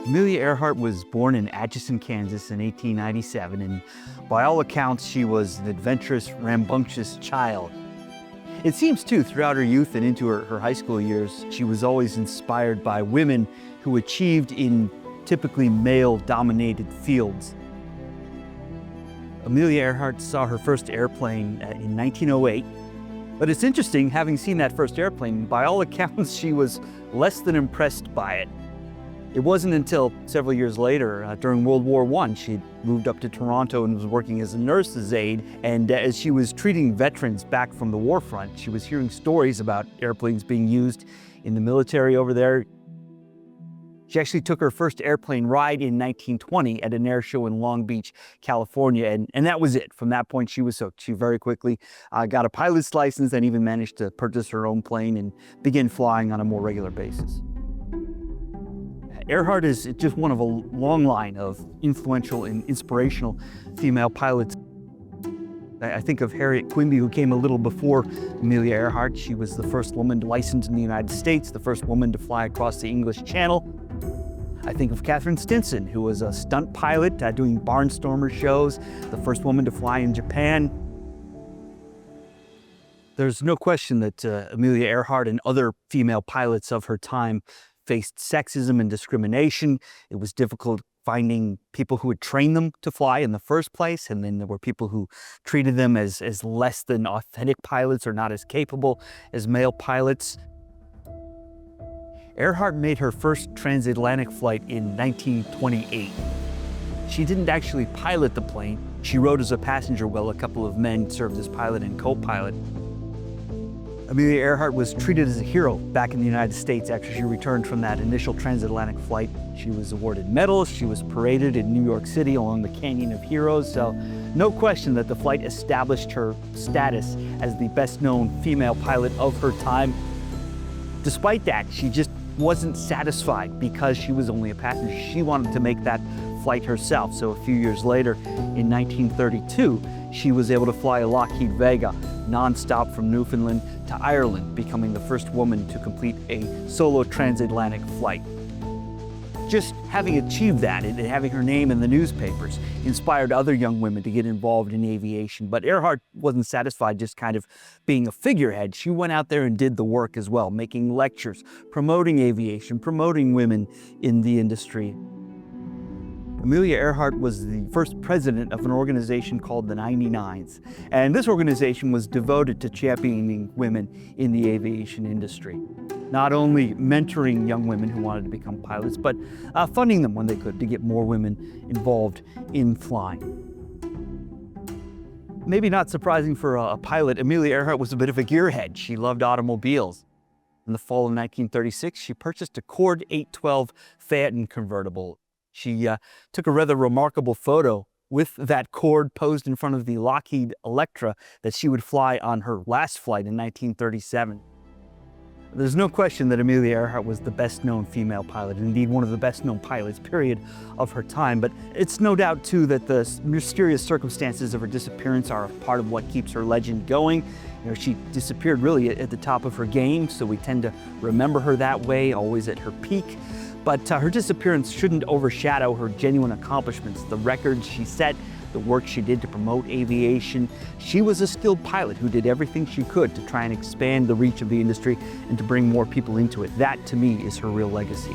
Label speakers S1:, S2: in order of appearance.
S1: Amelia Earhart was born in Atchison, Kansas in 1897, and by all accounts, she was an adventurous, rambunctious child. It seems, too, throughout her youth and into her high school years, she was always inspired by women who achieved in typically male-dominated fields. Amelia Earhart saw her first airplane in 1908, but it's interesting, having seen that first airplane, by all accounts, she was less than impressed by it. It wasn't until several years later, during World War I, she moved up to Toronto and was working as a nurse's aide. And as she was treating veterans back from the war front, she was hearing stories about airplanes being used in the military over there. She actually took her first airplane ride in 1920 at an air show in Long Beach, California, and that was it. From that point, she was hooked. She very quickly got a pilot's license and even managed to purchase her own plane and begin flying on a more regular basis. Earhart is just one of a long line of influential and inspirational female pilots. I think of Harriet Quimby, who came a little before Amelia Earhart. She was the first woman licensed in the United States, the first woman to fly across the English Channel. I think of Catherine Stinson, who was a stunt pilot doing barnstormer shows, the first woman to fly in Japan. There's no question that Amelia Earhart and other female pilots of her time faced sexism and discrimination. It was difficult finding people who would train them to fly in the first place, and then there were people who treated them as less than authentic pilots or not as capable as male pilots. Earhart made her first transatlantic flight in 1928. She didn't actually pilot the plane. She rode as a passenger while a couple of men served as pilot and co-pilot. Amelia Earhart was treated as a hero back in the United States after she returned from that initial transatlantic flight. She was awarded medals, she was paraded in New York City along the Canyon of Heroes, so no question that the flight established her status as the best-known female pilot of her time. Despite that, she just wasn't satisfied because she was only a passenger. She wanted to make that flight herself, so a few years later, in 1932, she was able to fly a Lockheed Vega non-stop from Newfoundland to Ireland, becoming the first woman to complete a solo transatlantic flight. Just having achieved that and having her name in the newspapers inspired other young women to get involved in aviation. But Earhart wasn't satisfied just kind of being a figurehead. She went out there and did the work as well, making lectures, promoting aviation, promoting women in the industry. Amelia Earhart was the first president of an organization called the 99s. And this organization was devoted to championing women in the aviation industry. Not only mentoring young women who wanted to become pilots, but funding them when they could to get more women involved in flying. Maybe not surprising for a pilot, Amelia Earhart was a bit of a gearhead. She loved automobiles. In the fall of 1936, she purchased a Cord 812 Phaeton convertible. She took a rather remarkable photo with that Cord posed in front of the Lockheed Electra that she would fly on her last flight in 1937. There's no question that Amelia Earhart was the best-known female pilot, indeed one of the best-known pilots, period, of her time. But it's no doubt, too, that the mysterious circumstances of her disappearance are a part of what keeps her legend going. You know, she disappeared really at the top of her game, so we tend to remember her that way, always at her peak. But her disappearance shouldn't overshadow her genuine accomplishments, the records she set, the work she did to promote aviation. She was a skilled pilot who did everything she could to try and expand the reach of the industry and to bring more people into it. That, to me, is her real legacy.